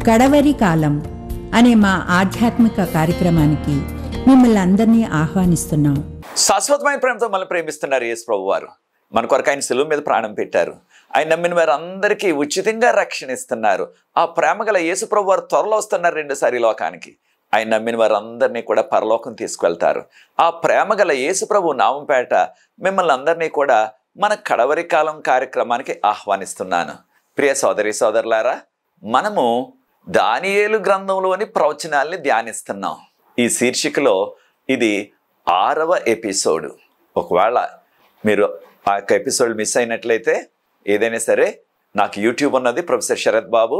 కడవరి కాలం అనే మా ఆధ్యాత్మిక కార్యక్రమానికి మిమ్మల్ని అందరినీ ఆహ్వానిస్తున్నాం. శాశ్వతమైన ప్రేమతో మనల్ని ప్రేమిస్తున్నారు యేసు ప్రభు వారు. మన కొరకు ఆయన సిలువ మీద ప్రాణం పెట్టారు. ఆయన నమ్మిన వారు అందరికీ ఉచితంగా రక్షణ ఇస్తున్నారు. ఆ ప్రేమ గల యేసు ప్రభు వారు త్వరలో వస్తున్నారు రెండోసారి లోకానికి. ఆయన నమ్మిన వారు అందరినీ కూడా పరలోకం తీసుకువెళ్తారు. ఆ ప్రేమ గల యేసు ప్రభు నామంపేట మిమ్మల్ని అందరినీ కూడా మన కడవరి కాలం కార్యక్రమానికి ఆహ్వానిస్తున్నాను. ప్రియ సోదరి సోదరులారా, మనము దానియేలు గ్రంథంలోని ప్రవచనాల్ని ధ్యానిస్తున్నాం. ఈ శీర్షికలో ఇది 6వ ఎపిసోడ్. ఒకవేళ మీరు ఆ యొక్క ఎపిసోడ్ మిస్ అయినట్లయితే ఏదైనా సరే నాకు యూట్యూబ్ ఉన్నది, ప్రొఫెసర్ శరత్ బాబు.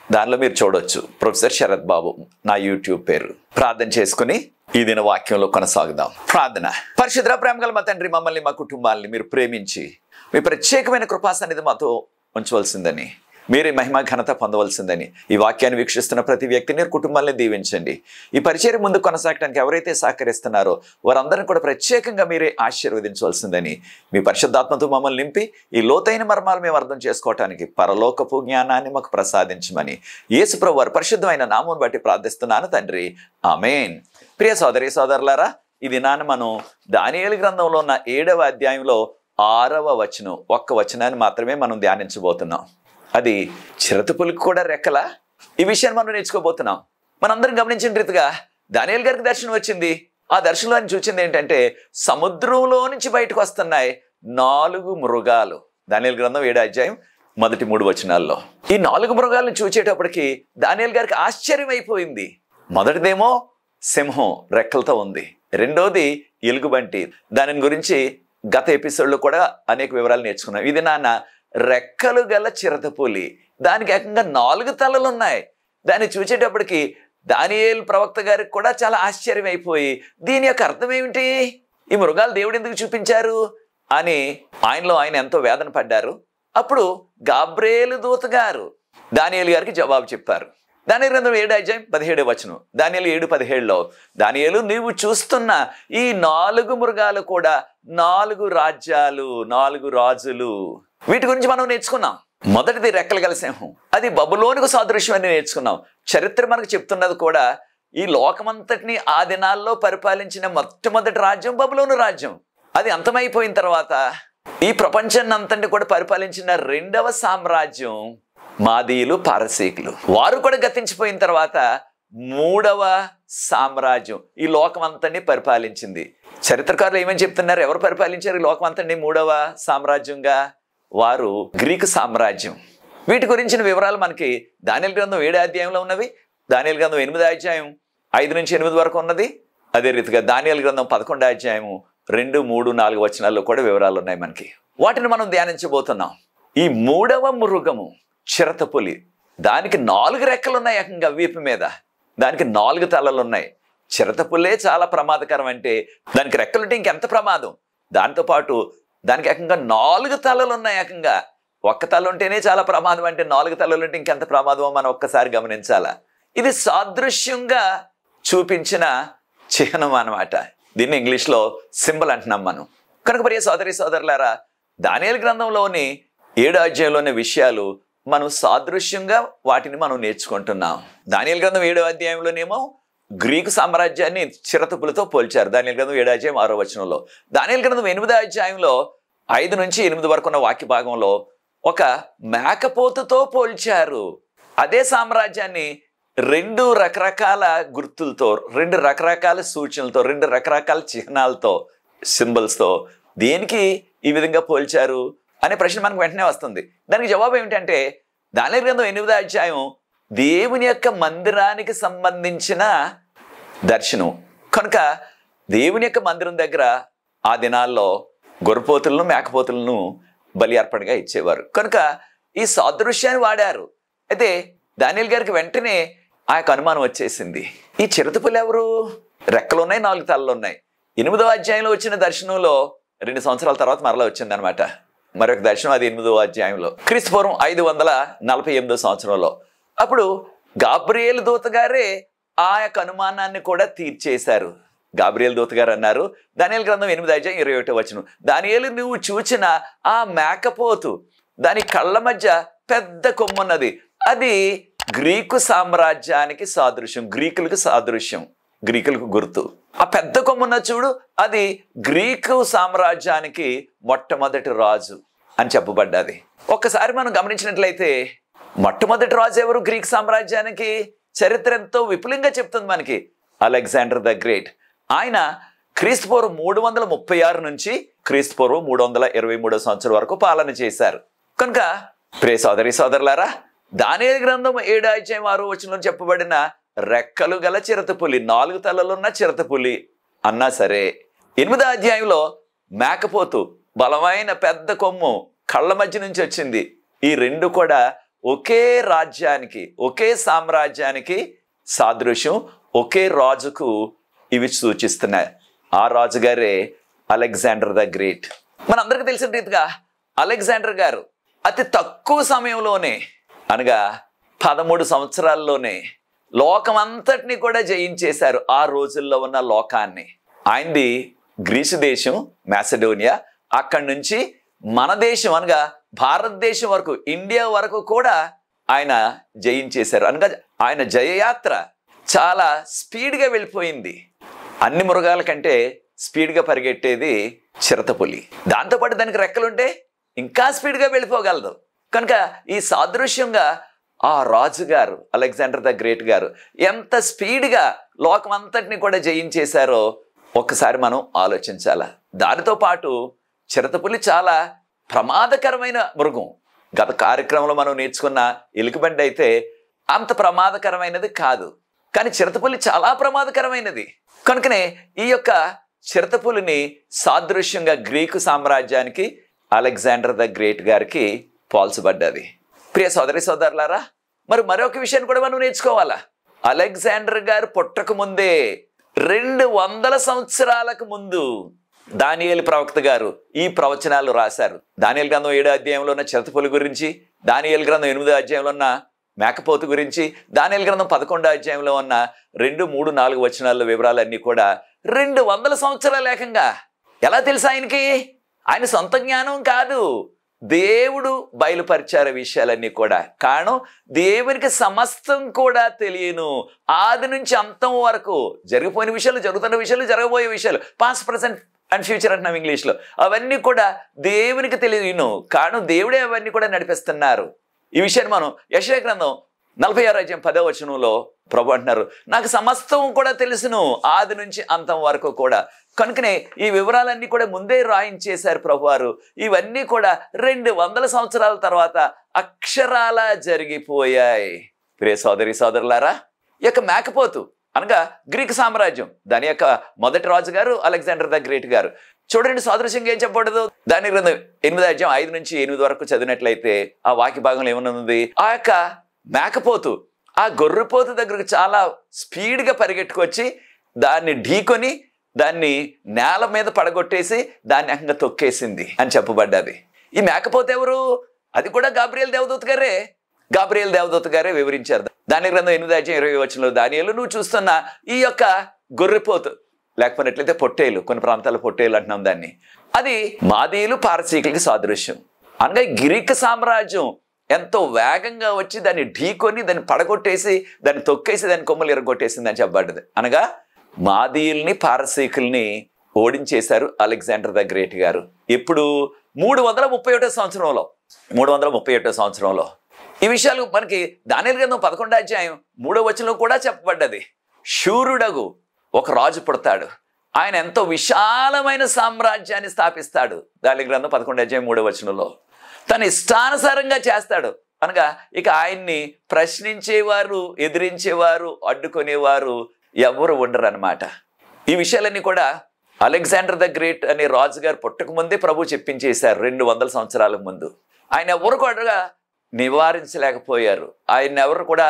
దానిలో మీరు చూడొచ్చు. ప్రొఫెసర్ శరత్ బాబు నా యూట్యూబ్ పేరు. ప్రార్థన చేసుకుని ఈ దిన వాక్యంలో కొనసాగుదాం. ప్రార్థన. పరిశుద్ధ ప్రేమగల మా తండ్రి, మమ్మల్ని మా కుటుంబాలని మీరు ప్రేమించి మీ ప్రత్యేకమైన కృపాసన్నిధి మాతో ఉంచవలసిందని, మీరే మహిమ ఘనత పొందవలసిందని ఈ వాక్యాన్ని వీక్షిస్తున్న ప్రతి వ్యక్తిని కుటుంబాన్ని దీవించండి. ఈ పరిచర్య ముందు కొనసాగడానికి ఎవరైతే సహకరిస్తున్నారో వారందరిని కూడా ప్రత్యేకంగా మీరే ఆశీర్వదించవలసిందని, మీ పరిశుద్ధాత్మతో మమ్మల్ని నింపి ఈ లోతైన మర్మాలు మేము అర్థం చేసుకోవటానికి పరలోకపు జ్ఞానాన్ని మాకు ప్రసాదించమని యేసు ప్రభువు వారి పరిశుద్ధమైన నామమును బట్టి ప్రార్థిస్తున్నాను తండ్రి, ఆమేన్. ప్రియ సోదరి సోదరులారా, ఈ దినాన మనం దానియేలు గ్రంథంలో ఉన్న 7వ అధ్యాయంలో 6వ వచనం, ఒక్క వచనాన్ని మాత్రమే మనం ధ్యానించబోతున్నాం. అది చిరతపులికి కూడా రెక్కలా? ఈ విషయాన్ని మనం నేర్చుకోబోతున్నాం. మనందరం గమనించిన రీతిగా దానియేలు గారికి దర్శనం వచ్చింది. ఆ దర్శనంలో ఆయన చూసింది ఏంటంటే, సముద్రంలో నుంచి బయటకు వస్తున్నాయి 4 మృగాలు. దానియేలు గ్రంథం 7వ అధ్యాయం మొదటి 3 వచనాల్లో ఈ 4 మృగాలను చూచేటప్పటికి దానియేలు గారికి ఆశ్చర్యం అయిపోయింది. మొదటిదేమో సింహం రెక్కలతో ఉంది, రెండోది ఎలుగుబంటి. దాని గురించి గత ఎపిసోడ్లో కూడా అనేక వివరాలు నేర్చుకున్నాం. ఇది రెక్కలు గల చిరతపులి, దానికి ఏకంగా 4 తలలు ఉన్నాయి. దాన్ని చూసేటప్పటికి దానియేలు ప్రవక్త గారికి కూడా చాలా ఆశ్చర్యం అయిపోయి, దీని యొక్క అర్థం ఏమిటి, ఈ మృగాలు దేవుడు ఎందుకు చూపించారు అని ఆయనలో ఆయన ఎంతో వేదన పడ్డారు. అప్పుడు గాబ్రియేలు దూత గారు దానియేలు గారికి జవాబు చెప్పారు. దానియేలు గ్రంథం 7వ అధ్యాయం 17వ వచనం. దానియేలు 7:17లో, దానియేలు నీవు చూస్తున్న ఈ 4 మృగాలు కూడా 4 రాజ్యాలు, 4 రాజులు. వీటి గురించి మనం నేర్చుకున్నాం. మొదటిది రెక్కలు గల సింహం, అది బబులోనుకు సాదృశ్యం అని నేర్చుకున్నాం. చరిత్ర మనకు చెప్తున్నది కూడా, ఈ లోకమంతటిని ఆ దినాల్లో పరిపాలించిన మొట్టమొదటి రాజ్యం బబులోను రాజ్యం. అది అంతమైపోయిన తర్వాత ఈ ప్రపంచాన్ని అంతటిని కూడా పరిపాలించిన 2వ సామ్రాజ్యం మాదీయులు, పారసీకులు. వారు కూడా గతించిపోయిన తర్వాత 3వ సామ్రాజ్యం ఈ లోకం అంతటిని పరిపాలించింది. చరిత్రకారులు ఏమని చెప్తున్నారు, ఎవరు పరిపాలించారు ఈ లోకం అంతటిని 3వ సామ్రాజ్యంగా? వారు గ్రీకు సామ్రాజ్యం. వీటి గురించిన వివరాలు మనకి దానియేలు గ్రంథం 7వ అధ్యాయంలో ఉన్నవి, దానియేలు గ్రంథం 8వ అధ్యాయం 5 నుంచి 8 వరకు ఉన్నది. అదే రీతిగా దానియేలు గ్రంథం 11వ అధ్యాయము 2, 3, 4 వచనాల్లో కూడా వివరాలు ఉన్నాయి మనకి. వాటిని మనం ధ్యానించబోతున్నాం. ఈ 3వ మృగము చిరతపులి, దానికి 4 రెక్కలు ఉన్నాయి ఏకంగా వీపు మీద, దానికి 4 తలలు ఉన్నాయి. చిరతపులే చాలా ప్రమాదకరం అంటే దానికి రెక్కలుంటే ఇంకెంత ప్రమాదం. దాంతోపాటు దానికి ఏకంగా 4 తలలు ఉన్నాయి. ఏకంగా ఒక్క తల ఉంటేనే చాలా ప్రమాదం అంటే 4 తలలు ఉంటే ఇంకెంత ప్రమాదమో మనం ఒక్కసారి గమనించాలా. ఇది సాదృశ్యంగా చూపించిన చిహ్నం అన్నమాట. దీన్ని ఇంగ్లీష్లో సింబల్ అంటున్నాం మనం. కనుక ప్రియ సోదరి సోదరులారా, దానియేలు గ్రంథంలోని 7వ అధ్యాయంలోని విషయాలు మనం సాదృశ్యంగా వాటిని మనం నేర్చుకుంటున్నాం. దానియేలు గ్రంథం 7వ అధ్యాయంలోనేమో గ్రీకు సామ్రాజ్యాన్ని చిరతపులతో పోల్చారు. దానియేలు గ్రంథం 7వ అధ్యాయం 6వ వచనంలో. దానియేలు గ్రంథం 8వ అధ్యాయంలో 5 నుంచి 8 వరకు ఉన్న వాక్య భాగంలో ఒక మేకపోతుతో పోల్చారు. అదే సామ్రాజ్యాన్ని 2 రకరకాల గుర్తులతో, 2 రకరకాల సూచనలతో, 2 రకరకాల చిహ్నాలతో, సింబల్స్తో దేనికి ఈ విధంగా పోల్చారు అనే ప్రశ్న మనకు వెంటనే వస్తుంది. దానికి జవాబు ఏమిటంటే, దానియేలు గ్రంథం 8వ అధ్యాయం దేవుని యొక్క మందిరానికి సంబంధించిన దర్శనం. కనుక దేవుని యొక్క మందిరం దగ్గర ఆ దినాల్లో గొర్రెపోతులను, మేకపోతులను బలి అర్పణగా ఇచ్చేవారు. కనుక ఈ సాదృశ్యాన్ని వాడారు. అయితే దానియేలు గారికి వెంటనే ఆ యొక్క అనుమానం వచ్చేసింది, ఈ చిరతపులి ఎవరు? రెక్కలు ఉన్నాయి, 4 తలలు ఉన్నాయి. 8వ అధ్యాయంలో వచ్చిన దర్శనంలో 2 సంవత్సరాల తర్వాత మరలా వచ్చింది అనమాట మరొక దర్శనం. అది 8వ అధ్యాయంలో క్రీస్తు పూర్వం 548వ సంవత్సరంలో. అప్పుడు గాబ్రియేలు దూత గారే ఆ యొక్క అనుమానాన్ని కూడా తీర్చేశారు. గాబ్రియేలు దూత గారు అన్నారు, దానియేలు గ్రంథం 8వ అధ్యాయం 21వ వచనం, దానియేలు నువ్వు చూచిన ఆ మేకపోతు, దాని కళ్ళ మధ్య పెద్ద కొమ్మున్నది, అది గ్రీకు సామ్రాజ్యానికి సాదృశ్యం, గ్రీకులకు సాదృశ్యం, గ్రీకులకు గుర్తు. ఆ పెద్ద కొమ్మున్న చూడు, అది గ్రీకు సామ్రాజ్యానికి మొట్టమొదటి రాజు అని చెప్పబడ్డది. ఒక్కసారి మనం గమనించినట్లయితే మొట్టమొదటి రాజు ఎవరు గ్రీక్ సామ్రాజ్యానికి? చరిత్ర ఎంతో విపులంగా చెప్తుంది మనకి. Alexander the great. ఆయన క్రీస్తుపూర్వం 336 నుంచి క్రీస్తుపూర్వం 323 సంవత్సరం వరకు పాలన చేశారు. కనుక ప్రియ సోదరి సోదరులారా, దానియేలు గ్రంథం 7వ అధ్యాయం 6వ వచనంలో చెప్పబడిన రెక్కలు గల చిరుతపులి, 4 తలలున్న చిరుతపులి అన్నా సరే, 8వ అధ్యాయంలో మేకపోతు, బలమైన పెద్ద కొమ్ము, కళ్ళ మధ్య నుంచి వచ్చింది. ఈ రెండు కూడా ఒకే రాజ్యానికి, ఒకే సామ్రాజ్యానికి సాదృశ్యం, ఒకే రాజుకు ఇవి సూచిస్తున్నాయి. ఆ రాజుగారే అలెగ్జాండర్ ద గ్రేట్. మనందరికీ తెలిసిన రీతిగా అలెగ్జాండర్ గారు అతి తక్కువ సమయంలోనే, అనగా 13 సంవత్సరాల్లోనే లోకమంతటిని కూడా జయించేశారు. ఆ రోజుల్లో ఉన్న లోకాన్ని. ఆయనది గ్రీసు దేశం, మాసిడోనియా. అక్కడి నుంచి మన దేశం అనగా భారతదేశం వరకు, ఇండియా వరకు కూడా ఆయన జయించేశారు. అనగా ఆయన జయయాత్ర చాలా స్పీడ్గా వెళ్ళిపోయింది. అన్ని మృగాల కంటే స్పీడ్గా పరిగెట్టేది చిరుతపులి. దాంతోపాటు దానికి రెక్కలుంటే ఇంకా స్పీడ్గా వెళ్ళిపోగలదు. కనుక ఈ సాదృశ్యంగా ఆ రాజుగారు అలెగ్జాండర్ ద గ్రేట్ గారు ఎంత స్పీడ్గా లోకం అంతటిని కూడా జయించేశారో ఒక్కసారి మనం ఆలోచించాల. దానితో పాటు చిరుతపులి చాలా ప్రమాదకరమైన మృగం. గత కార్యక్రమంలో మనం నేర్చుకున్న ఎలుకబండి అయితే అంత ప్రమాదకరమైనది కాదు, కానీ చిరుతపులి చాలా ప్రమాదకరమైనది. కనుకనే ఈ యొక్క చిరుతపులిని సాదృశ్యంగా గ్రీకు సామ్రాజ్యానికి అలెగ్జాండర్ ద గ్రేట్ గారికి పోల్చబడ్డది. ప్రియ సోదరి సోదరులారా, మరి మరొక విషయాన్ని కూడా మనం నేర్చుకోవాలా. అలెగ్జాండర్ గారు పుట్టక ముందే 200 సంవత్సరాలకు ముందు దానియేలు ప్రవక్త గారు ఈ ప్రవచనాలు రాశారు. దానియేలు గ్రంథం 7వ అధ్యాయంలో ఉన్న చిరుతపులి గురించి, దానియేలు గ్రంథం 8వ అధ్యాయంలో ఉన్న మేకపోతు గురించి, దానియేలు గ్రంథం 11వ అధ్యాయంలో ఉన్న 2, 3, 4 వచనాల వివరాలన్నీ కూడా 200 సంవత్సరాల ఏకంగా. ఎలా తెలుసు ఆయనకి? ఆయన సొంత జ్ఞానం కాదు, దేవుడు బయలుపరిచారు విషయాలన్నీ కూడా. కారణం దేవునికి సమస్తం కూడా తెలియను. ఆది నుంచి అంతం వరకు జరిగిపోయిన విషయాలు, జరుగుతున్న విషయాలు, జరగబోయే విషయాలు, పాస్ట్, ప్రజెంట్ అండ్ ఫ్యూచర్ అంటున్నాం ఇంగ్లీష్లో, అవన్నీ కూడా దేవునికి తెలియను. కారణం దేవుడే అవన్నీ కూడా నడిపిస్తున్నారు. ఈ విషయాన్ని మనం యెషయా గ్రంథం 46వ అధ్యాయం 10వ వచనంలో ప్రభు అంటున్నారు, నాకు సమస్తం కూడా తెలుసును, ఆది నుంచి అంతం వరకు కూడా. కనుకనే ఈ వివరాలన్నీ కూడా ముందే రాయించేశారు ప్రభువారు. ఇవన్నీ కూడా 200 సంవత్సరాల తర్వాత అక్షరాలా జరిగిపోయాయి. ప్రియ సోదరి సోదరులారా, ఈ యొక్క మేకపోతు అనగా గ్రీక్ సామ్రాజ్యం, దాని యొక్క మొదటి రాజు గారు అలెగ్జాండర్ ద గ్రేట్ గారు. చూడండి సాదృశ్యంగా ఏం చెప్పబడదు. దాని గ్రంథం 8వ అధ్యాయం 5 నుంచి 8 వరకు చదివినట్లయితే ఆ వాక్య భాగంలో ఏమన్నది? ఆ యొక్క మేకపోతు ఆ గొర్రెపోతు దగ్గరకు చాలా స్పీడ్గా పరిగెట్టుకొచ్చి దాన్ని ఢీకొని దాన్ని నేల మీద పడగొట్టేసి దాన్ని ఏకంగా తొక్కేసింది అని చెప్పబడ్డది. ఈ మేకపోతు ఎవరు? అది కూడా గాబ్రియల్ దేవదూత గారే. గాబ్రియల్ దేవదూత గారే వివరించారు. దాని గ్రంథం 8వ అధ్యాయం 20వ వచనంలో, దానియేలు నువ్వు చూస్తున్న ఈ యొక్క గొర్రెపోతు, లేకపోయినట్లయితే పొట్టేలు, కొన్ని ప్రాంతాల్లో పొట్టేలు అంటున్నాం దాన్ని, అది మాదీయులు పారసీకులకి సాదృశ్యం. అనగా గ్రీక్ సామ్రాజ్యం ఎంతో వేగంగా వచ్చి దాన్ని ఢీకొని దాన్ని పడగొట్టేసి దాన్ని తొక్కేసి దాని కొమ్మలు ఎరగొట్టేసింది అని చెప్పబడ్డది. అనగా మాదీయుల్ని పారసీకుల్ని ఓడించేశారు అలెగ్జాండర్ ద గ్రేట్ గారు. ఇప్పుడు 331వ సంవత్సరంలో 331వ సంవత్సరంలో ఈ విషయాలు మనకి దానియేలు గ్రంథం 11వ అధ్యాయం 3వ వచనంలో కూడా చెప్పబడ్డది. శూరుడగు ఒక రాజు పుడతాడు, ఆయన ఎంతో విశాలమైన సామ్రాజ్యాన్ని స్థాపిస్తాడు. దానియేలు గ్రంథం 11వ అధ్యాయం 3వ వచనంలో తన ఇష్టానుసారంగా చేస్తాడు. అనగా ఇక ఆయన్ని ప్రశ్నించేవారు, ఎదిరించేవారు, అడ్డుకునేవారు ఎవరు ఉండరు అనమాట. ఈ విషయాలన్నీ కూడా అలెగ్జాండర్ ద గ్రేట్ అనే రాజుగారు పుట్టక ముందే ప్రభు చెప్పించేశారు 200 సంవత్సరాల ముందు. ఆయన ఎవరు కూడా నివారించలేకపోయారు, ఆయన ఎవరు కూడా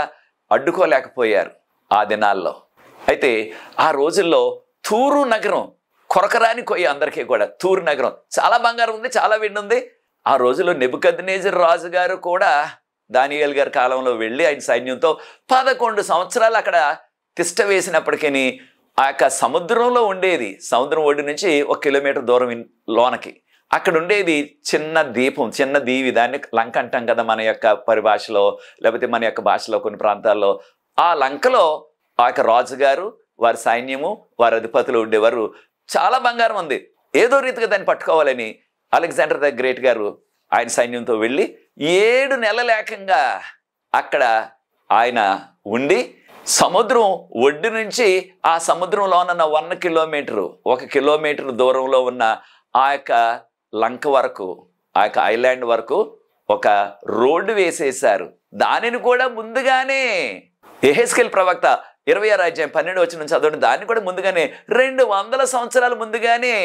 అడ్డుకోలేకపోయారు ఆ దినాల్లో. అయితే ఆ రోజుల్లో తూరు నగరం కొరకరాని కొయ్య అందరికీ కూడా. తూరు నగరం చాలా బంగారం ఉంది, చాలా వెండి ఉంది. ఆ రోజుల్లో నెబుకద్నెజర్ రాజు గారు కూడా దానియేలు గారి కాలంలో వెళ్ళి ఆయన సైన్యంతో 11 సంవత్సరాలు అక్కడ తిష్ట వేసినప్పటికీ ఆ యొక్క సముద్రంలో ఉండేది. సముద్రం ఒడ్డు నుంచి 1 కిలోమీటర్ దూరం లోనకి అక్కడ ఉండేది చిన్న దీపం, చిన్న దీవి, దాన్ని లంక అంటాం కదా మన యొక్క పరిభాషలో, లేకపోతే మన యొక్క భాషలో కొన్ని ప్రాంతాల్లో. ఆ లంకలో ఆ యొక్క రాజుగారు, వారి సైన్యము, వారి అధిపతులు ఉండేవారు. చాలా బంగారం ఉంది. ఏదో రీతిగా దాన్ని పట్టుకోవాలని అలెగ్జాండర్ ద గ్రేట్ గారు ఆయన సైన్యంతో వెళ్ళి 7 నెలల ఏకంగా అక్కడ ఆయన ఉండి సముద్రం ఒడ్డు నుంచి ఆ సముద్రంలో ఉన్న 1 కిలోమీటరు, 1 కిలోమీటర్ దూరంలో ఉన్న ఆ యొక్క లంక వరకు, ఆ యొక్క ఐలాండ్ వరకు ఒక రోడ్డు వేసేశారు. దానిని కూడా ముందుగానే యెహెజ్కేలు ప్రవక్త 26వ అధ్యాయం 12వ వచనం చదవండి. దాన్ని కూడా ముందుగానే 200 సంవత్సరాలు ముందుగానే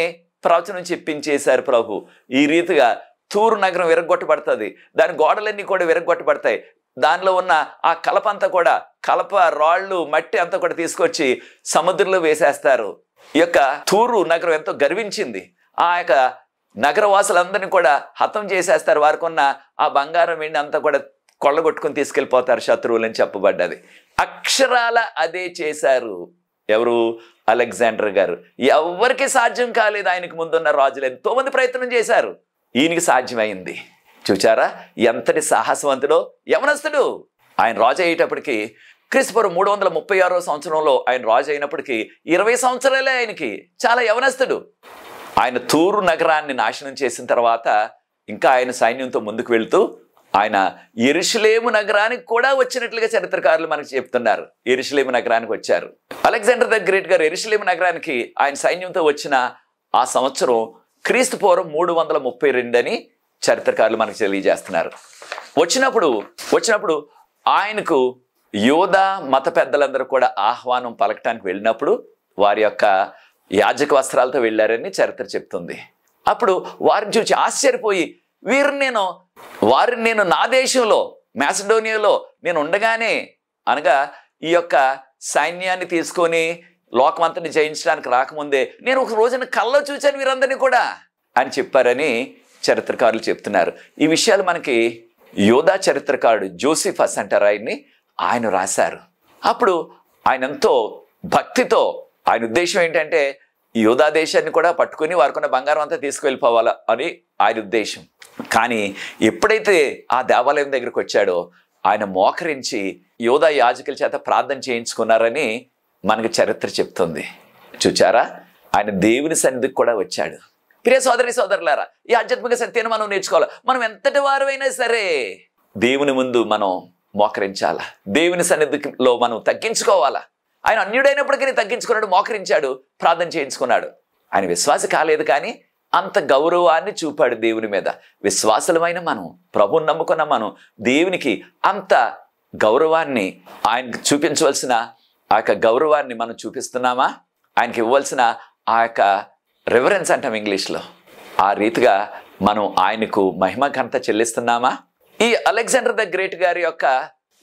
ప్రవచనం చెప్పించేశారు ప్రభు. ఈ రీతిగా తూరు నగరం విరగొట్టబడుతుంది, దాని గోడలన్నీ కూడా విరగొట్టబడతాయి. దానిలో ఉన్న ఆ కలప అంతా కూడా, కలప, రాళ్ళు, మట్టి అంతా కూడా తీసుకొచ్చి సముద్రంలో వేసేస్తారు. ఈ యొక్క తూరు నగరం ఎంతో గర్వించింది. ఆ యొక్క నగరవాసులందరినీ కూడా హతం చేసేస్తారు. వారికి ఉన్న ఆ బంగారం వెండి అంతా కూడా కొల్లగొట్టుకుని తీసుకెళ్ళిపోతారు శత్రువులు అని చెప్పబడ్డది. అక్షరాల అదే చేశారు. ఎవరు? అలెగ్జాండర్ గారు. ఎవరికి సాధ్యం కాలేదు. ఆయనకు ముందున్న రాజులు ఎంతో మంది ప్రయత్నం చేశారు, ఈయనకి సాధ్యమైంది. చూచారా ఎంతటి సాహసవంతుడో, యవనస్తుడు. ఆయన రాజు అయ్యేటప్పటికి క్రీస్తుపూర్వం 336వ సంవత్సరంలో ఆయన రాజు అయినప్పటికీ 20 సంవత్సరాలే ఆయనకి. చాలా యవనస్తుడు. ఆయన తూరు నగరాన్ని నాశనం చేసిన తర్వాత ఇంకా ఆయన సైన్యంతో ముందుకు వెళుతూ ఆయన యెరూషలేము నగరానికి కూడా వచ్చినట్లుగా చరిత్రకారులు మనకు చెప్తున్నారు. యెరూషలేము నగరానికి వచ్చారు. అలెగ్జాండర్ ద గ్రేట్ గారు యెరూషలేము నగరానికి ఆయన సైన్యంతో వచ్చిన ఆ సంవత్సరం క్రీస్తుపూర్వం 332 అని చరిత్రకారులు మనకు తెలియజేస్తున్నారు. వచ్చినప్పుడు ఆయనకు యోధా మత పెద్దలందరూ కూడా ఆహ్వానం పలకటానికి వెళ్ళినప్పుడు వారి యొక్క యాజక వస్త్రాలతో వెళ్ళారని చరిత్ర చెప్తుంది. అప్పుడు వారిని చూసి ఆశ్చర్యపోయి, వారిని నేను నా దేశంలో మాసిడోనియాలో నేను ఉండగానే, అనగా ఈ యొక్క సైన్యాన్ని తీసుకొని లోకమంతని జయించడానికి రాకముందే నేను ఒక రోజున కల్లో చూశాను వీరందరినీ కూడా అని చెప్పారని చరిత్రకారులు చెప్తున్నారు. ఈ విషయాలు మనకి యోధా చరిత్రకారుడు జోసిఫస్ అంటారు ఆయన్ని, ఆయన రాశారు. అప్పుడు ఆయన ఎంతో భక్తితో, ఆయన ఉద్దేశం ఏంటంటే యోధా దేశాన్ని కూడా పట్టుకుని వారికున్న బంగారం అంతా తీసుకువెళ్ళిపోవాలా అని ఆయన ఉద్దేశం. కానీ ఎప్పుడైతే ఆ దేవాలయం దగ్గరికి వచ్చాడో ఆయన మోకరించి యోధా యాజకుల చేత ప్రార్థన చేయించుకున్నారని మనకు చరిత్ర చెప్తుంది. చూచారా, ఆయన దేవుని సన్నిధికి కూడా వచ్చాడు. ప్రియ సోదరులారా, ఈ ఆధ్యాత్మిక సత్యాన్ని మనం నేర్చుకోవాలి. మనం ఎంతటి వారైనా సరే దేవుని ముందు మనం మోకరించాలా, దేవుని సన్నిధిలో మనం తగ్గించుకోవాలా. ఆయన అన్యుడైనప్పటికీ తగ్గించుకున్నాడు, మోకరించాడు, ప్రార్థన చేయించుకున్నాడు. ఆయన విశ్వాసి కాలేదు కానీ అంత గౌరవాన్ని చూపాడు దేవుని మీద. విశ్వాసులమైన మనం, ప్రభువుని నమ్ముకున్న మనం దేవునికి అంత గౌరవాన్ని, ఆయనకు చూపించవలసిన ఆ యొక్క గౌరవాన్ని మనం చూపిస్తున్నామా? ఆయనకి ఇవ్వాల్సిన ఆ యొక్క రెవరెన్స్ అంటాం ఇంగ్లీష్లో, ఆ రీతిగా మనం ఆయనకు మహిమ ఘనత చెల్లిస్తున్నామా? ఈ అలెగ్జాండర్ ద గ్రేట్ గారి యొక్క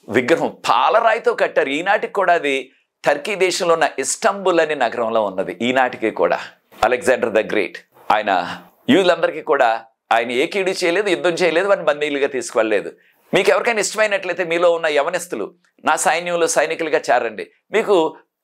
విగ్రహం పాలరాయితో కట్టారు. ఈనాటికి కూడా అది టర్కీ దేశంలో ఉన్న ఇస్తంబుల్ అనే నగరంలో ఉన్నది. ఈనాటికి కూడా అలెగ్జాండర్ ద గ్రేట్ ఆయన యూదులందరికీ కూడా ఆయన ఏ కీడు చేయలేదు, యుద్ధం చేయలేదు, వారిని బందీలుగా తీసుకువెళ్ళలేదు. మీకు ఎవరికైనా ఇష్టమైనట్లయితే మీలో ఉన్న యవనస్తులు నా సైన్యంలో సైనికులుగా చేరండి, మీకు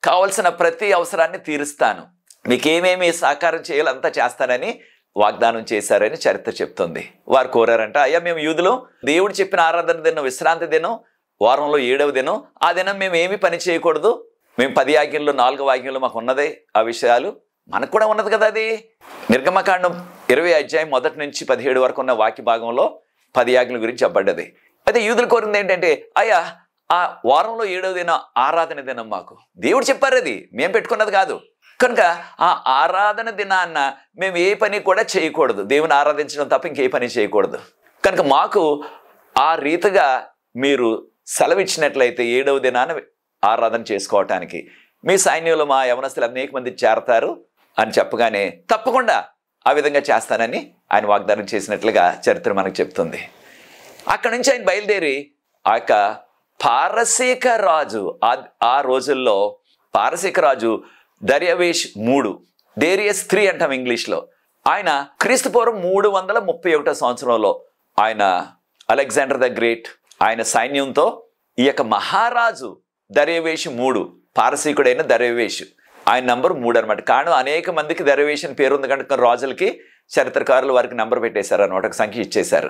కావలసిన ప్రతి అవసరాన్ని తీరుస్తాను, మీకు ఏమేమి సహకారం చేయాలో అంతా చేస్తానని వాగ్దానం చేశారని చరిత్ర చెప్తుంది. వారు కోరారంట, అయ్యా మేము యూదులు, దేవుడు చెప్పిన ఆరాధన దినం, విశ్రాంతి దినం, వారంలో 7వ దినం, ఆ దినం మేము ఏమీ పని చేయకూడదు, మేము 10 ఆజ్ఞల్లో 4వ ఆజ్ఞలు మాకు ఉన్నదే, ఆ విషయాలు మనకు కూడా ఉన్నది కదా. అది నిర్గమకాండం 20వ అధ్యాయం 1 నుంచి 17 వరకు ఉన్న వాక్య భాగంలో 10 ఆజ్ఞల గురించి చెప్పబడ్డది. అయితే యూదులు కోరింది ఏంటంటే, అయ్యా ఆ వారంలో 7వ దినం ఆరాధన దినం మాకు దేవుడు చెప్పారు, అది మేము పెట్టుకున్నది కాదు, కనుక ఆ ఆరాధన దినాన్న మేము ఏ పని కూడా చేయకూడదు, దేవుని ఆరాధించడం తప్ప ఇంకే పని చేయకూడదు, కనుక మాకు ఆ రీతిగా మీరు సెలవిచ్చినట్లయితే 7వ దినాన ఆరాధన చేసుకోవటానికి మీ సైన్యంలో మా యవనస్తులు అనేక మంది చేరతారు అని చెప్పగానే తప్పకుండా ఆ విధంగా చేస్తానని ఆయన వాగ్దానం చేసినట్లుగా చరిత్ర మనకు చెప్తుంది. అక్కడి నుంచి ఆయన బయలుదేరి ఆ యొక్క పారసీక రాజు, ఆ రోజుల్లో పారసీక రాజు దర్యావేష్ డేరియస్ 3 అంటాం ఇంగ్లీష్లో, ఆయన క్రీస్తుపూర్వం 331వ సంవత్సరంలో ఆయన అలెగ్జాండర్ ద గ్రేట్ ఆయన సైన్యంతో ఈ యొక్క మహారాజు దర్యావేష్ పారసీకుడైన దర్యావేష్ ఆయన నంబర్ 3 అనమాట. కారణం అనేక మందికి దర్యావేష్ అని పేరు ఉంది కనుక రాజులకి చరిత్రకారులు వారికి నంబర్ పెట్టేశారు అన్నమాట, ఒక సంఖ్య ఇచ్చేశారు.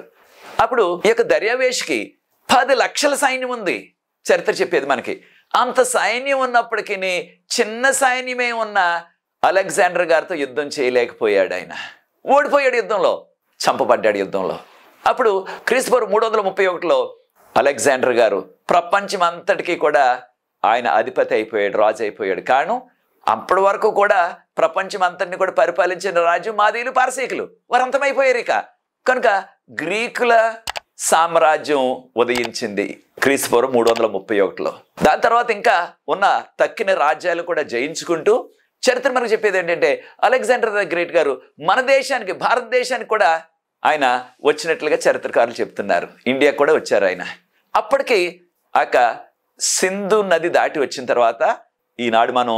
అప్పుడు ఈ యొక్క దర్యావేష్కి 10 లక్షల సైన్యం ఉంది. చరిత్ర చెప్పేది మనకి. అంత సైన్యం ఉన్నప్పటికీ చిన్న సైన్యమే ఉన్న అలెగ్జాండర్ గారితో యుద్ధం చేయలేకపోయాడు. ఆయన ఓడిపోయాడు యుద్ధంలో, చంపబడ్డాడు యుద్ధంలో. అప్పుడు క్రీస్తుపూర్వం 331లో అలెగ్జాండర్ గారు ప్రపంచం అంతటికీ కూడా ఆయన అధిపతి అయిపోయాడు, రాజు అయిపోయాడు. కారణం అప్పటి వరకు కూడా ప్రపంచం అంతటిని కూడా పరిపాలించిన రాజ్యం మాదీయులు, పారసీకులు, వారు అంతమైపోయారు. కనుక గ్రీకుల సామ్రాజ్యం ఉదయించింది క్రీస్తుపూర్వం 331లో. దాని తర్వాత ఇంకా ఉన్న తక్కిన రాజ్యాలు కూడా జయించుకుంటూ చరిత్ర మనకు చెప్పేది ఏంటంటే అలెగ్జాండర్ ద గ్రేట్ గారు మన దేశానికి, భారతదేశానికి కూడా ఆయన వచ్చినట్లుగా చరిత్రకారులు చెప్తున్నారు. ఇండియా కూడా వచ్చారు ఆయన. అప్పటికి సింధు నది దాటి వచ్చిన తర్వాత ఈనాడు మనం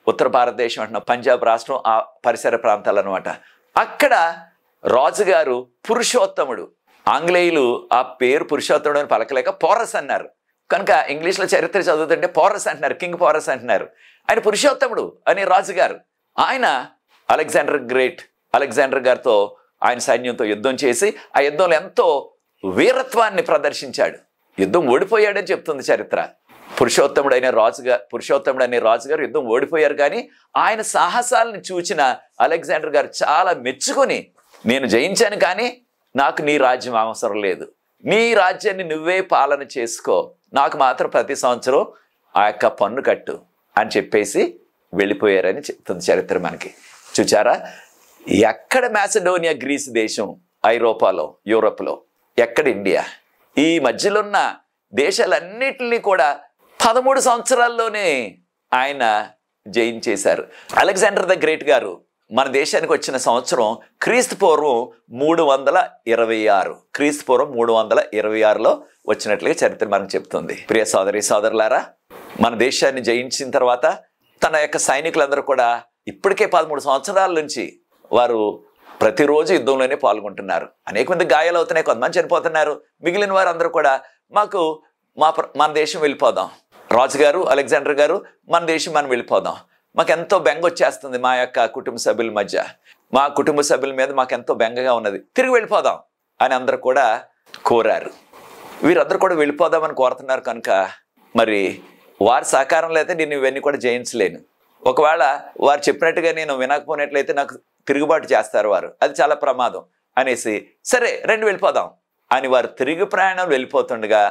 ఉత్తర భారతదేశం అంటున్నాం, పంజాబ్ రాష్ట్రం, ఆ పరిసర ప్రాంతాలు అనమాట. అక్కడ రాజుగారు పురుషోత్తముడు. ఆంగ్లేయులు ఆ పేరు పురుషోత్తముడు అని పలకలేక పోరస్ అన్నారు. కనుక ఇంగ్లీష్లో చరిత్ర చదువుతుంటే పోరస్ అంటున్నారు, కింగ్ పోరస్ అంటున్నారు. ఆయన పురుషోత్తముడు అనే రాజుగారు. ఆయన అలెగ్జాండర్ గారితో ఆయన సైన్యంతో యుద్ధం చేసి ఆ యుద్ధంలో ఎంతో వీరత్వాన్ని ప్రదర్శించాడు. యుద్ధం ఓడిపోయాడని చెప్తుంది చరిత్ర. పురుషోత్తముడు అనే రాజుగారు యుద్ధం ఓడిపోయారు. కానీ ఆయన సాహసాలను చూచిన అలెగ్జాండర్ గారు చాలా మెచ్చుకొని, నేను జయించాను కానీ నాకు నీ రాజ్యం అవసరం లేదు, నీ రాజ్యాన్ని నువ్వే పాలన చేసుకో, నాకు మాత్రం ప్రతి సంవత్సరం ఆ యొక్క పన్ను కట్టు అని చెప్పేసి వెళ్ళిపోయారని చెప్తుంది చరిత్ర మనకి. చూచారా, ఎక్కడ మాసిడోనియా, గ్రీస్ దేశం, ఐరోపాలో, యూరోప్లో, ఎక్కడ ఇండియా, ఈ మధ్యలో ఉన్న దేశాలన్నిటినీ కూడా 13 సంవత్సరాల్లోనే ఆయన జయించేశారు. అలెగ్జాండర్ ద గ్రేట్ గారు మన దేశానికి వచ్చిన సంవత్సరం క్రీస్తుపూర్వం 326. క్రీస్తుపూర్వం 326లో వచ్చినట్లుగా చరిత్ర మనకు చెప్తుంది. ప్రియ సోదరి సోదరులారా, మన దేశాన్ని జయించిన తర్వాత తన యొక్క సైనికులందరూ కూడా ఇప్పటికే 13 సంవత్సరాల నుంచి వారు ప్రతిరోజు యుద్ధంలోనే పాల్గొంటున్నారు. అనేక మంది గాయాలు అవుతున్నాయి, కొంతమంది చనిపోతున్నారు. మిగిలిన వారు అందరూ కూడా మన దేశం వెళ్ళిపోదాం, రాజుగారు అలెగ్జాండర్ గారు మన దేశం మనం వెళ్ళిపోదాం, మాకు ఎంతో బెంగ వచ్చేస్తుంది, మా యొక్క కుటుంబ సభ్యుల మధ్య, మా కుటుంబ సభ్యుల మీద మాకు ఎంతో బెంగగా ఉన్నది, తిరిగి వెళ్ళిపోదాం అని అందరూ కూడా కోరారు. వీరందరూ కూడా వెళ్ళిపోదామని కోరుతున్నారు. కనుక మరి వారి సహకారం లేకపోతే నేను ఇవన్నీ కూడా జయించలేను. ఒకవేళ వారు చెప్పినట్టుగా నేను వినకపోయినట్లయితే నాకు తిరుగుబాటు చేస్తారు వారు, అది చాలా ప్రమాదం అనేసి, సరే రండి వెళ్ళిపోదాం అని వారు తిరిగి ప్రయాణం వెళ్ళిపోతుండగా,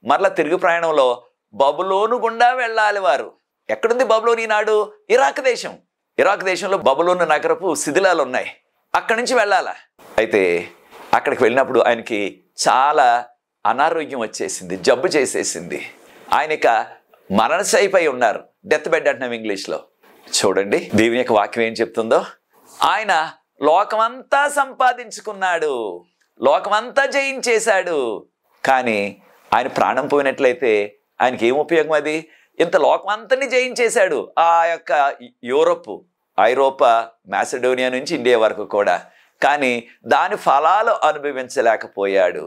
మరలా తిరిగి ప్రయాణంలో బబులోను గుండా వెళ్ళాలి. వారు ఎక్కడుంది బబులోను ఈనాడు? ఇరాక్ దేశంలో బబులోను నగరపు శిథిలాలు ఉన్నాయి, అక్కడి నుంచి వెళ్ళాలా. అయితే అక్కడికి వెళ్ళినప్పుడు ఆయనకి చాలా అనారోగ్యం వచ్చేసింది, జబ్బు చేసేసింది. ఆయన మరణశైపై ఉన్నారు, డెత్ బెడ్ అంటున్నాం ఇంగ్లీష్లో. చూడండి దేవుని యొక్క వాక్యం ఏం చెప్తుందో. ఆయన లోకమంతా సంపాదించుకున్నాడు, లోకమంతా జయించేశాడు. కానీ ఆయన ప్రాణం పోయినట్లయితే ఆయనకి ఏం ఉపయోగం? అది ఇంత లోకమంతని జయించేశాడు, ఆ యొక్క ఐరోపా, మాసిడోనియా నుంచి ఇండియా వరకు కూడా. కానీ దాని ఫలాలు అనుభవించలేకపోయాడు.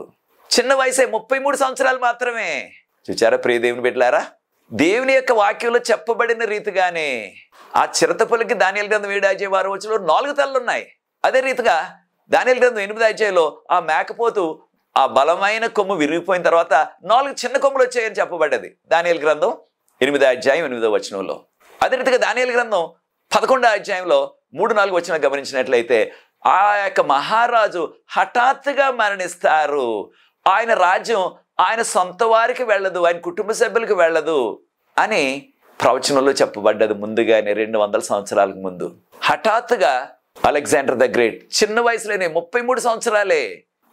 చిన్న వయసే, 33 సంవత్సరాలు మాత్రమే. చూచారా ప్రియ దేవుని బిడ్డలారా, దేవుని యొక్క వాక్యంలో చెప్పబడిన రీతిగానే ఆ చిరతపులికి దానియేలు గ్రంథం 7వ అధ్యాయం 6వ వచనంలో 4 తలలు ఉన్నాయి. అదే రీతిగా దానియేలు గ్రంథం 8వ అధ్యాయంలో ఆ మేకపోతు ఆ బలమైన కొమ్ము విరిగిపోయిన తర్వాత 4 చిన్న కొమ్ములు వచ్చాయని చెప్పబడ్డది దానియేలు గ్రంథం 8వ అధ్యాయం 8వ వచనంలో. అదే రీతిగా దానియేలు గ్రంథం 11వ అధ్యాయంలో 3-4 వచనం గమనించినట్లయితే ఆ యొక్క మహారాజు హఠాత్తుగా మరణిస్తారు. ఆయన రాజ్యం ఆయన సొంత వారికి వెళ్ళదు, ఆయన కుటుంబ సభ్యులకు వెళ్ళదు అని ప్రవచనంలో చెప్పబడ్డది ముందుగానే 200 సంవత్సరాలకు ముందు. హఠాత్తుగా అలెగ్జాండర్ ద గ్రేట్ చిన్న వయసులోనే 33 సంవత్సరాలే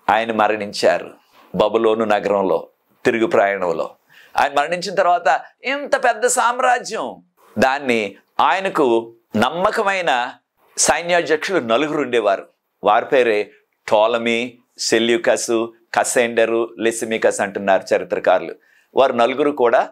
ఆయన మరణించారు బబులోను నగరంలో తిరుగు ప్రయాణంలో. ఆయన మరణించిన తర్వాత ఇంత పెద్ద సామ్రాజ్యం, దాన్ని ఆయనకు నమ్మకమైన సైన్యాధ్యక్షులు 4 ఉండేవారు. వారి పేరే టోలమీ, సెల్యూకసు, కసెండరు, లెసిమికస్ అంటున్నారు చరిత్రకారులు. వారు 4 కూడా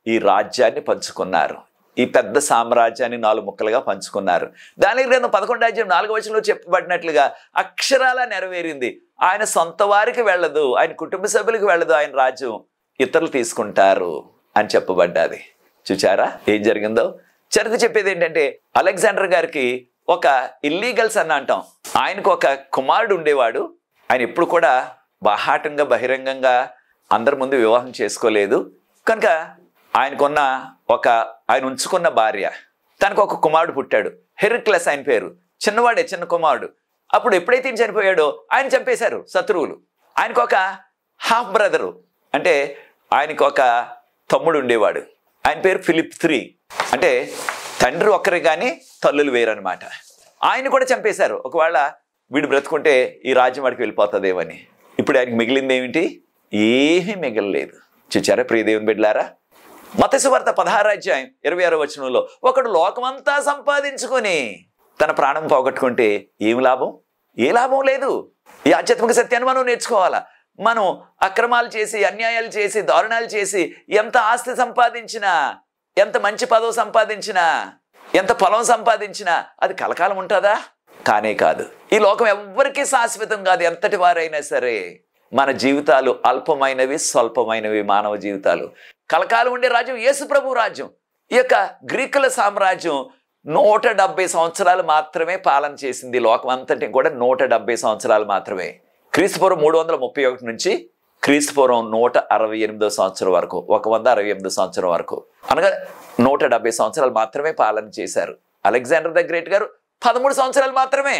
ఈ రాజ్యాన్ని పంచుకున్నారు, ఈ పెద్ద సామ్రాజ్యాన్ని 4 ముక్కలుగా పంచుకున్నారు. దానియేలు గ్రంథం 11వ అధ్యాయం 4వ వచనంలో చెప్పబడినట్లుగా అక్షరాల నెరవేరింది. ఆయన సొంత వారికి వెళ్ళదు, ఆయన కుటుంబ సభ్యులకు వెళ్ళదు, ఆయన రాజ్యం ఇతరులు తీసుకుంటారు అని చెప్పబడ్డది. చూచారా ఏం జరిగిందో? చరిత్ర చెప్పేది ఏంటంటే అలెగ్జాండర్ గారికి ఒక ఇల్లీగల్స్ అని అంటాం, ఆయనకు ఒక కుమారుడు ఉండేవాడు. ఆయన ఎప్పుడు కూడా బాహాటంగా బహిరంగంగా అందరి ముందు వివాహం చేసుకోలేదు. కనుక ఆయన ఉంచుకున్న భార్య, తనకు ఒక కుమారుడు పుట్టాడు. హెర్క్లస్ ఆయన పేరు. చిన్నవాడే, చిన్న కుమారుడు. అప్పుడు ఎప్పుడైతే ఈయన చనిపోయాడో ఆయన చంపేశారు శత్రువులు. ఆయనకు ఒక హాఫ్ బ్రదరు, అంటే ఆయనకు ఒక తమ్ముడు ఉండేవాడు. ఆయన పేరు ఫిలిప్ III. అంటే తండ్రి ఒక్కరే కానీ తల్లులు వేరనమాట. ఆయన కూడా చంపేశారు. ఒకవేళ వీడు బ్రతుకుంటే ఈ రాజ్యం వాడికి వెళ్ళిపోతుందేమని. ఇప్పుడు ఆయనకి మిగిలింది ఏమిటి? ఏమీ మిగలలేదు. చూచారా ప్రియ దేవుని బిడ్డలారా? మత్తయి సువార్త 16:26 ఒకడు లోకమంతా సంపాదించుకొని తన ప్రాణం పోగొట్టుకుంటే ఏమి లాభం? ఏ లాభం లేదు. ఈ ఆధ్యాత్మిక సత్యాన్ని మనం నేర్చుకోవాలా. మనం అక్రమాలు చేసి, అన్యాయాలు చేసి, దారుణాలు చేసి ఎంత ఆస్తి సంపాదించినా, ఎంత మంచి పదవి సంపాదించినా, ఎంత పొలం సంపాదించినా అది కలకాలం ఉంటుందా? కానే కాదు. ఈ లోకం ఎవ్వరికీ శాశ్వతం కాదు. ఎంతటి వారైనా సరే మన జీవితాలు అల్పమైనవి, స్వల్పమైనవి. మానవ జీవితాలు కలకాలం ఉండే రాజ్యం యేసు ప్రభు రాజ్యం. ఈ యొక్క గ్రీకుల సామ్రాజ్యం 170 సంవత్సరాలు మాత్రమే పాలన చేసింది. లోకం అంతటి కూడా 170 సంవత్సరాలు మాత్రమే. క్రీస్తుపూర్వం 331 నుంచి క్రీస్తుపూర్వం 168 సంవత్సరం వరకు, 168 సంవత్సరం వరకు, అనగా 170 సంవత్సరాలు మాత్రమే పాలన చేశారు. అలెగ్జాండర్ ద గ్రేట్ గారు 13 సంవత్సరాలు మాత్రమే.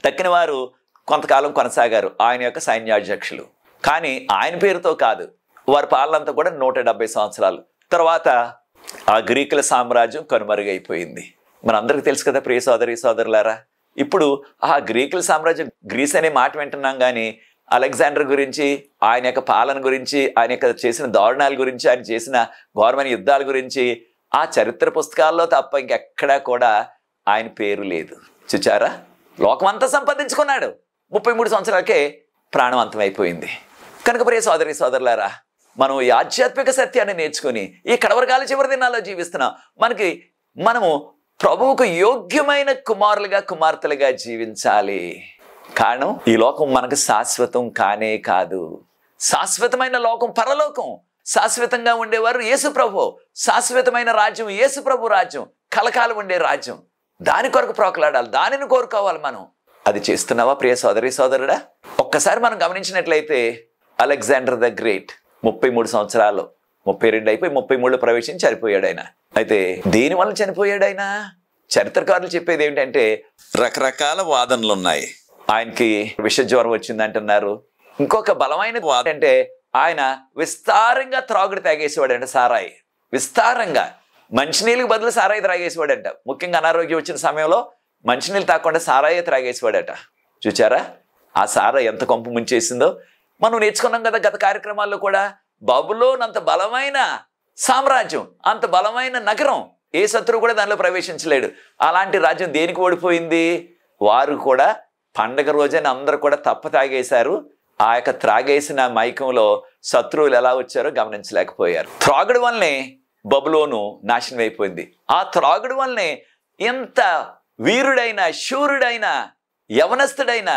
తక్కిన వారు కొంతకాలం కొనసాగారు, ఆయన యొక్క సైన్యాధ్యక్షులు. కానీ ఆయన పేరుతో కాదు, వారి పాలన అంతా కూడా 170 సంవత్సరాలు. తర్వాత ఆ గ్రీకుల సామ్రాజ్యం కనుమరుగైపోయింది. మనందరికీ తెలుసు కదా ప్రియ సోదరి సోదరులారా. ఇప్పుడు ఆ గ్రీకుల సామ్రాజ్యం, గ్రీస్ అనే మాట వింటున్నాం కానీ అలెగ్జాండర్ గురించి, ఆయన యొక్క పాలన గురించి, ఆయన యొక్క చేసిన దారుణాల గురించి, ఆయన చేసిన ఘోరమైన యుద్ధాల గురించి ఆ చరిత్ర పుస్తకాల్లో తప్ప ఇంకెక్కడా కూడా ఆయన పేరు లేదు. చూచారా? లోకమంతా సంపాదించుకున్నాడు, 33 సంవత్సరాలకే ప్రాణం అంతమైపోయింది. కనుక ప్రియ సోదరి సోదరులారా, మనం ఈ ఆధ్యాత్మిక సత్యాన్ని నేర్చుకుని ఈ కడవరకాల చివరి దినాల్లో జీవిస్తున్నాం. మనము ప్రభువుకు యోగ్యమైన కుమారులుగా, కుమార్తెలుగా జీవించాలి. కారణం ఈ లోకం మనకు శాశ్వతం కానే కాదు. శాశ్వతమైన లోకం పరలోకం. శాశ్వతంగా ఉండేవారు యేసు ప్రభు. శాశ్వతమైన రాజ్యం యేసు ప్రభు రాజ్యం, కలకాలం ఉండే రాజ్యం. దాని కొరకు ప్రోకలాడాలి, దానిని కోరుకోవాలి మనం. అది చేస్తున్నావా ప్రియ సోదరి సోదరుడా? ఒక్కసారి మనం గమనించినట్లయితే అలెగ్జాండర్ ద గ్రేట్ 33 సంవత్సరాలు, 32 అయిపోయి 33లో ప్రవేశించి చనిపోయాడు ఆయన. అయితే దేని వల్ల చనిపోయాడు ఆయన? చరిత్రకారులు చెప్పేది ఏమిటంటే రకరకాల వాదనలు ఉన్నాయి. ఆయనకి విషజ్వరం వచ్చిందంటున్నారు. ఇంకొక బలమైన వాదన అంటే ఆయన విస్తారంగా త్రాగుడు తాగేసేవాడంట, సారాయి. విస్తారంగా మంచినీళ్ళకి బదులు సారాయి త్రాగేసేవాడంట. ముఖ్యంగా అనారోగ్యం వచ్చిన సమయంలో మంచినీళ్ళు తాగకుండా సారాయి త్రాగేసేవాడట. చూచారా ఆ సారా ఎంత కొంపు ముంచేసిందో? మనం నేర్చుకున్నాం కదా గత కార్యక్రమాల్లో కూడా. బబులోన్ అంత బలమైన సామ్రాజ్యం, అంత బలమైన నగరం, ఏ శత్రువు కూడా దానిలో ప్రవేశించలేడు. అలాంటి రాజ్యం దేనికి ఓడిపోయింది? వారు కూడా పండగ రోజైన అందరూ కూడా తప్ప తాగేశారు. ఆ యొక్క త్రాగేసిన మైకంలో శత్రువులు ఎలా వచ్చారో గమనించలేకపోయారు. త్రాగుడు వల్లనే బబులోను నాశనం అయిపోయింది. ఆ త్రాగుడు వల్లనే ఎంత వీరుడైన, శూరుడైన, యవనస్తుడైన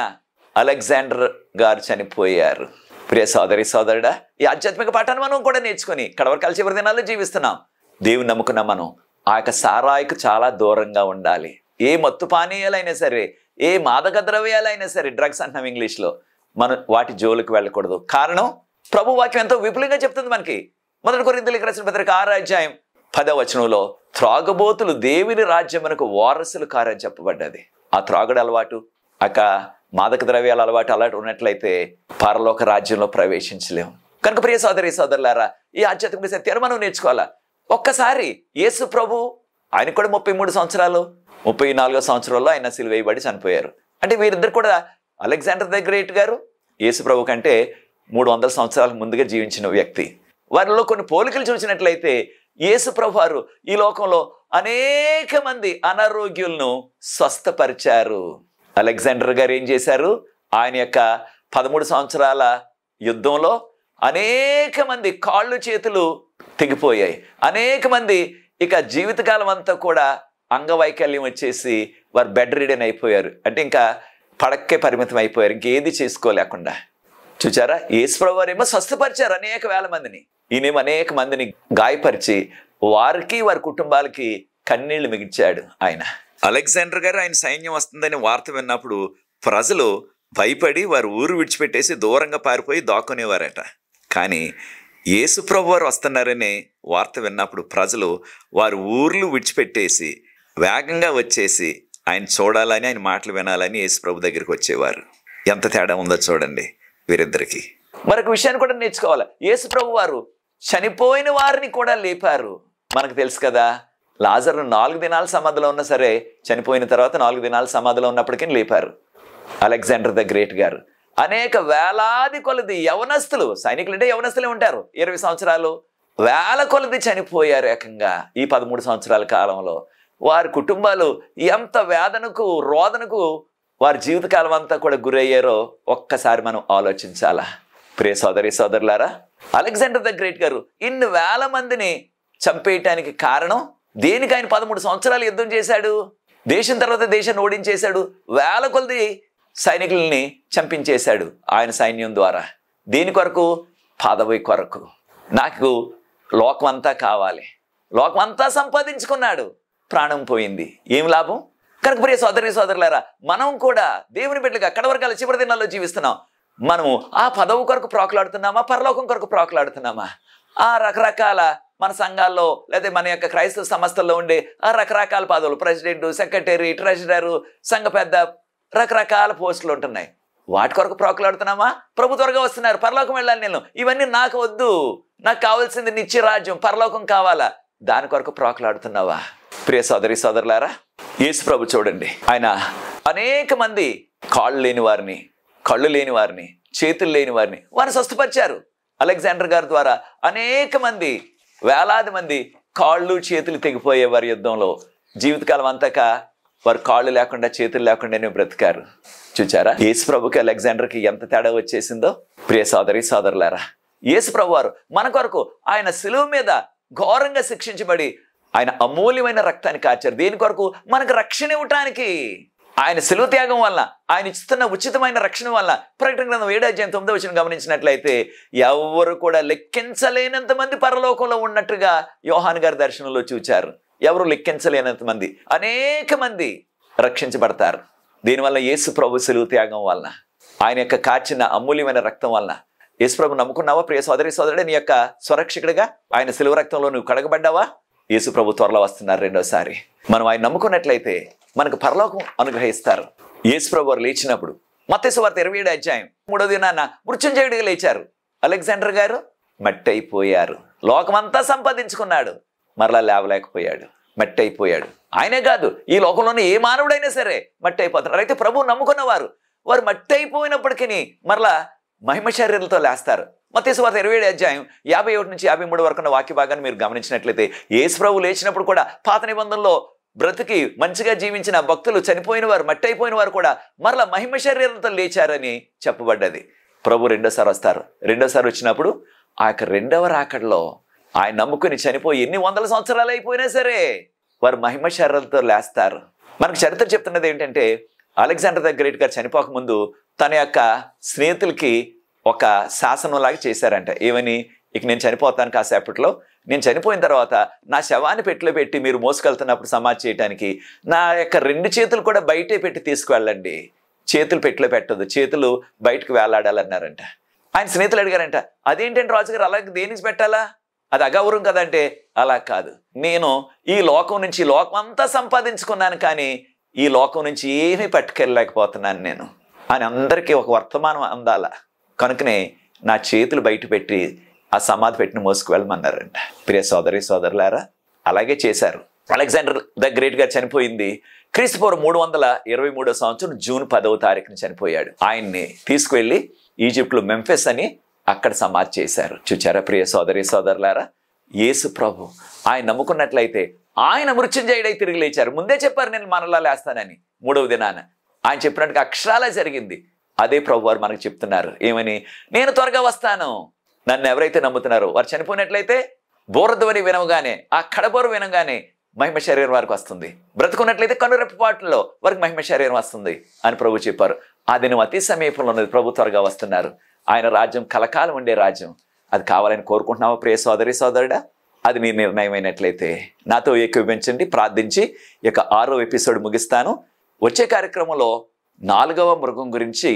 అలెగ్జాండర్ గారు చనిపోయారు. ప్రియ సోదరి సోదరుడా, ఈ ఆధ్యాత్మిక పాఠాన్ని మనం కూడా నేర్చుకుని కడవరకాల చివరి దినాల్లో జీవిస్తున్నాం. దేవుని నమ్ముకున్న మనం ఆ యొక్క సారాయికు చాలా దూరంగా ఉండాలి. ఏ మత్తు పానీయాలైనా సరే, ఏ మాదక ద్రవ్యాలైనా సరే, డ్రగ్స్ అంటున్నాం ఇంగ్లీష్లో, మనం వాటి జోలికి వెళ్ళకూడదు. కారణం ప్రభు వాక్యం ఎంతో విపులంగా చెప్తుంది మనకి. 1 కొరింథీయులకు రాసిన పత్రిక 6:10 త్రాగబోతులు దేవుని రాజ్యమునకు వారసులు కారని చెప్పబడ్డది. ఆ త్రాగుడు అలవాటు, మాదక ద్రవ్యాల అలవాటు అలాంటి ఉన్నట్లయితే పరలోక రాజ్యంలో ప్రవేశించలేము. కనుక ప్రియ సోదరి సోదరులారా, ఈ ఆధ్యాత్మిక సత్యాన్ని మనం నేర్చుకోవాలా. ఒక్కసారి యేసు ప్రభు, ఆయన కూడా 33 సంవత్సరాలు, 34వ సంవత్సరంలో ఆయన సిలువ వేయబడి చనిపోయారు. అంటే వీరిద్దరు కూడా అలెగ్జాండర్ ద గ్రేట్ గారు యేసు ప్రభు కంటే 300 సంవత్సరాల ముందుగా జీవించిన వ్యక్తి. వారిలో కొన్ని పోలికలు చూసినట్లయితే యేసు ప్రభు వారు ఈ లోకంలో అనేక మంది అనారోగ్యులను స్వస్థపరిచారు. అలెగ్జాండర్ గారు ఏం చేశారు? ఆయన యొక్క 13 సంవత్సరాల యుద్ధంలో అనేక మంది కాళ్ళు చేతులు తెగిపోయాయి. అనేక మంది ఇక జీవితకాలం అంతా కూడా అంగవైకల్యం వచ్చేసి వారు బెడ్ రిడెన్ అయిపోయారు. అంటే ఇంకా పడక్కే పరిమితం అయిపోయారు, ఇంకేది చేసుకోలేకుండా. చూచారా? యేసు ప్రభు వారేమో స్వస్థపరిచారు అనేక వేల మందిని. ఈయనేమో అనేక మందిని గాయపరిచి వారికి, వారి కుటుంబాలకి కన్నీళ్లు మిగిల్చాడు ఆయన. అలెగ్జాండర్ గారు ఆయన సైన్యం వస్తుందని వార్త విన్నప్పుడు ప్రజలు భయపడి వారు ఊరు విడిచిపెట్టేసి దూరంగా పారిపోయి దాక్కునేవారట. కానీ యేసు ప్రభువారు వస్తున్నారనే వార్త విన్నప్పుడు ప్రజలు వారు ఊర్లు విడిచిపెట్టేసి వేగంగా వచ్చేసి ఆయన చూడాలని, ఆయన మాటలు వినాలని యేసు ప్రభు దగ్గరికి వచ్చేవారు. ఎంత తేడా ఉందో చూడండి వీరిద్దరికి. మరొక విషయాన్ని కూడా నేర్చుకోవాలి. యేసు ప్రభు వారు చనిపోయిన వారిని కూడా లేపారు. మనకు తెలుసు కదా, లాజరు 4 దినాలు సమాధిలో ఉన్నా సరే చనిపోయిన తర్వాత 4 దినాలు సమాధిలో ఉన్నప్పటికీ లేపారు. అలెగ్జాండర్ ద గ్రేట్ గారు అనేక వేలాది కొలది యవనస్తులు, సైనికులు అంటే యవనస్తులే ఉంటారు, 20 సంవత్సరాలు, వేల కొలది చనిపోయారు ఏకంగా ఈ 13 సంవత్సరాల కాలంలో. వారి కుటుంబాలు ఎంత వేదనకు రోదనకు వారి జీవితకాలం అంతా కూడా గురయ్యారో ఒక్కసారి మనం ఆలోచించాలా. ప్రియ సోదరి సోదరులారా, అలెగ్జాండర్ ద గ్రేట్ గారు ఇన్ని వేల మందిని చంపేయటానికి కారణం దేనికి? ఆయన 13 సంవత్సరాలు యుద్ధం చేశాడు, దేశం తర్వాత దేశాన్ని ఓడించేశాడు, వేల కొలది సైనికుల్ని చంపించేశాడు ఆయన సైన్యం ద్వారా. దేని కొరకు? పదవి కొరకు. నాకు లోకం అంతా కావాలి, లోకం అంతా సంపాదించుకున్నాడు, ప్రాణం పోయింది, ఏం లాభం? కనుక ప్రియ సోదరి సోదరులారా, మనం కూడా దేవుని బిడ్డలుగా అక్కడ వరకు చివరి దినాల్లో జీవిస్తున్నాం. మనము ఆ పదవి కొరకు ప్రాకులాడుతున్నామా, పరలోకం కొరకు ప్రాకులాడుతున్నామా? ఆ రకరకాల మన సంఘాల్లో లేదా మన యొక్క క్రైస్తవ సంస్థల్లో ఉండే ఆ రకరకాల పదవులు, ప్రెసిడెంట్, సెక్రటరీ, ట్రెజరరు, సంఘ పెద్ద, రకరకాల పోస్టులు ఉంటున్నాయి. వాటి కొరకు ప్రాకులాడుతున్నామా? ప్రభు త్వరగా వస్తున్నారు, పరలోకం వెళ్ళాలి నేను, ఇవన్నీ నాకు వద్దు, నాకు కావాల్సింది నిత్య రాజ్యం, పరలోకం కావాలా, దాని కొరకు ప్రాకులాడుతున్నావా? ప్రియ సోదరి సోదరులారా, యేసు ప్రభు చూడండి, ఆయన అనేక మంది కాళ్ళు లేని వారిని, కళ్ళు లేని వారిని, చేతులు లేని వారిని వారిని స్వస్థపరిచారు. అలెగ్జాండర్ గారి ద్వారా అనేక మంది, వేలాది మంది కాళ్ళు చేతులు తెగిపోయే వారి యుద్ధంలో జీవితకాలం అంతకా వారు కాళ్ళు లేకుండా చేతులు లేకుండానే బ్రతికారు. చూచారా యేసు ప్రభుకి అలెగ్జాండర్కి ఎంత తేడా వచ్చేసిందో? ప్రియ సోదరి సోదరులారా, యేసు ప్రభు వారు మన కొరకు ఆయన శిలువ మీద ఘోరంగా శిక్షించబడి ఆయన అమూల్యమైన రక్తాన్ని కార్చారు. దేని కొరకు? మనకు రక్షణ ఇవ్వటానికి. ఆయన శిలువ త్యాగం వల్ల, ఆయన ఇస్తున్న ఉచితమైన రక్షణ వల్ల, ప్రకటన గ్రంథం 7:9 గమనించినట్లయితే ఎవరు కూడా లెక్కించలేనంత మంది పరలోకంలో ఉన్నట్టుగా యోహాను గారి దర్శనంలో చూచారు. ఎవరు లెక్కించలేనంత మంది, అనేక మంది రక్షించబడతారు. దీనివల్ల యేసు ప్రభు శిలువ త్యాగం వలన, ఆయన యొక్క కార్చిన అమూల్యమైన రక్తం వలన. యేసు ప్రభు నమ్ముకున్నావా ప్రియ సోదరి సోదరుడే? నీ యొక్క స్వరక్షకుడిగా ఆయన శిలువ రక్తంలో నువ్వు కడగబడ్డావా? యేసు ప్రభు త్వరలో వస్తున్నారు రెండోసారి. మనం ఆయన నమ్ముకున్నట్లయితే మనకు పరలోకం అనుగ్రహిస్తారు. యేసు ప్రభు వారు లేచినప్పుడు మత్తయి సువార్త 27:3 దినాన మృత్యుంజయుడిగా లేచారు. అలెగ్జాండర్ గారు మట్టి అయిపోయారు. లోకమంతా సంపాదించుకున్నాడు, మరలా లేవలేకపోయాడు, మట్టి అయిపోయాడు. ఆయనే కాదు, ఈ లోకంలోనే ఏ మానవుడైనా సరే మట్టి అయిపోతున్నారు. అయితే ప్రభువు నమ్ముకున్న వారు మట్టి అయిపోయినప్పటికీ మరలా మహిమ శరీరాలతో లేస్తారు. మత్తయి సువార్త 27:51-53 వరకు ఉన్న వాక్య భాగాన్ని మీరు గమనించినట్లయితే యేసు ప్రభు లేచినప్పుడు కూడా పాత నిబంధనలో బ్రతికి మంచిగా జీవించిన భక్తులు, చనిపోయిన వారు, మట్టి అయిపోయిన వారు కూడా మరలా మహిమ శరీరంతో లేచారని చెప్పబడ్డది. ప్రభు రెండోసారి వస్తారు. రెండోసారి వచ్చినప్పుడు ఆ యొక్క రెండవ రాకడలో ఆయన నమ్ముకుని చనిపోయి ఎన్ని వందల సంవత్సరాలు అయిపోయినా సరే వారు మహిమ శరీరంతో లేస్తారు. మనకు చరిత్ర చెప్తున్నది ఏంటంటే, అలెగ్జాండర్ ద గ్రేట్ గారు చనిపోకముందు తన యొక్క స్నేహితులకి ఒక శాసనంలాగా చేశారంట. ఏమని? ఇక నేను చనిపోతాను కాసేపట్లో, నేను చనిపోయిన తర్వాత నా శవాన్ని పెట్టిలో పెట్టి మీరు మోసుకెళ్తున్నప్పుడు సమాధి చేయడానికి నా యొక్క 2 చేతులు కూడా బయటే పెట్టి తీసుకువెళ్ళండి, చేతులు పెట్టిలో పెట్టదు, చేతులు బయటకు వేలాడాలన్నారంట. ఆయన స్నేహితులు అడిగారంట, అదేంటంటే రాజుగారు అలాగే దేనికి పెట్టాలా, అది అగౌరవం కదంటే, అలా కాదు, నేను ఈ లోకం నుంచి లోకం అంతా సంపాదించుకున్నాను, కానీ ఈ లోకం నుంచి ఏమీ పట్టుకెళ్ళలేకపోతున్నాను నేను అని అందరికీ ఒక వర్తమానం అందాల. కనుకనే నా చేతులు బయట పెట్టి ఆ సమాధి పెట్టిన మోసుకు వెళ్ళమన్నారంట. ప్రియ సోదరి సోదరులారా, అలాగే చేశారు. అలెగ్జాండర్ ద గ్రేట్ గారు చనిపోయింది క్రీస్తుపూర్వం 323 సంవత్సరం జూన్ 10వ తారీఖున చనిపోయాడు. ఆయన్ని తీసుకువెళ్ళి ఈజిప్ట్లో మెంఫిస్ అని అక్కడ సమాధి చేశారు. చూచారా ప్రియ సోదరి సోదరులారా, యేసు ప్రభు ఆయన నమ్ముకున్నట్లయితే ఆయన మృత్యుంజయుడై తిరిగి లేచారు. ముందే చెప్పారు నేను మరలా లేస్తానని. 3వ దినాన ఆయన చెప్పినట్టుగా అక్షరాలా జరిగింది. అదే ప్రభు వారు మనకు చెప్తున్నారు. ఏమని? నేను త్వరగా వస్తాను. నన్ను ఎవరైతే నమ్ముతున్నారో వారు చనిపోయినట్లయితే బోరధ్వని వినగానే, ఆ కడబోరు వినగానే మహిమ శరీరం వారికి వస్తుంది. బ్రతుకున్నట్లయితే కనురెప్పపాట్లలో వారికి మహిమ శరీరం వస్తుంది అని ప్రభు చెప్పారు. ఆ దినం అతి సమీపంలో ఉన్నది. ప్రభు త్వరగా వస్తున్నారు. ఆయన రాజ్యం కలకాలం ఉండే రాజ్యం. అది కావాలని కోరుకుంటున్నావా ప్రియ సోదరి సోదరుడా? అది నీ నిర్ణయమైనట్లయితే నాతో ఏకీభవించండి, ప్రార్థించి ఇక 6వ ఎపిసోడ్ ముగిస్తాను. వచ్చే కార్యక్రమంలో 4వ మృగం గురించి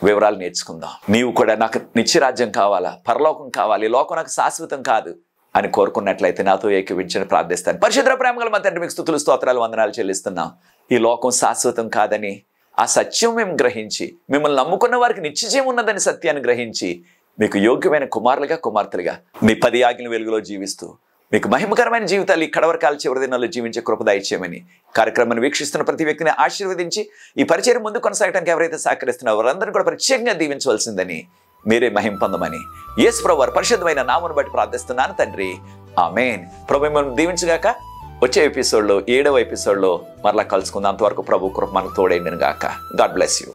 వివరాలు నేర్చుకుందాం. నీవు కూడా నాకు నిత్యరాజ్యం కావాలా, పరలోకం కావాలి, ఈ లోకం నాకు శాశ్వతం కాదు అని కోరుకున్నట్లయితే నాతో ఏకీవించని ప్రార్థిస్తాను. పరిశుద్ధ ప్రేమగల మా తండ్రి, మీకు స్తుతులు స్తోత్రాలు వందనాలు చెల్లిస్తున్నాం. ఈ లోకం శాశ్వతం కాదని ఆ సత్యం మేము గ్రహించి, మిమ్మల్ని నమ్ముకున్న వారికి నిత్యజీవం ఉన్నదని సత్యాన్ని గ్రహించి, మీకు యోగ్యమైన కుమారులుగా కుమార్తెలుగా మీ 10 ఆజ్ఞల వెలుగులో జీవిస్తూ మీకు మహిమకరమైన జీవితాలు ఈ కడవరకాల చివరి దినాల్లో జీవించే కృప దయచేయమని, కార్యక్రమాన్ని వీక్షిస్తున్న ప్రతి వ్యక్తిని ఆశీర్వదించి ఈ పరిచయం ముందు కొనసాగడానికి ఎవరైతే సహకరిస్తున్నారో వారందరినీ కూడా ప్రత్యేకంగా దీవించవలసిందని, మీరే మహిమ పొందమని యేసు ప్రభువు వారి పరిశుద్ధమైన నామమును బట్టి ప్రార్థిస్తున్నాను తండ్రి. ఆమేన్. ప్రభు మిమ్మల్ని దీవించుగాక. వచ్చే ఎపిసోడ్లో 7వ ఎపిసోడ్లో మరలా కలుసుకుందాం. అంతవరకు ప్రభు కృప మనకు తోడైండును గాక. God bless you.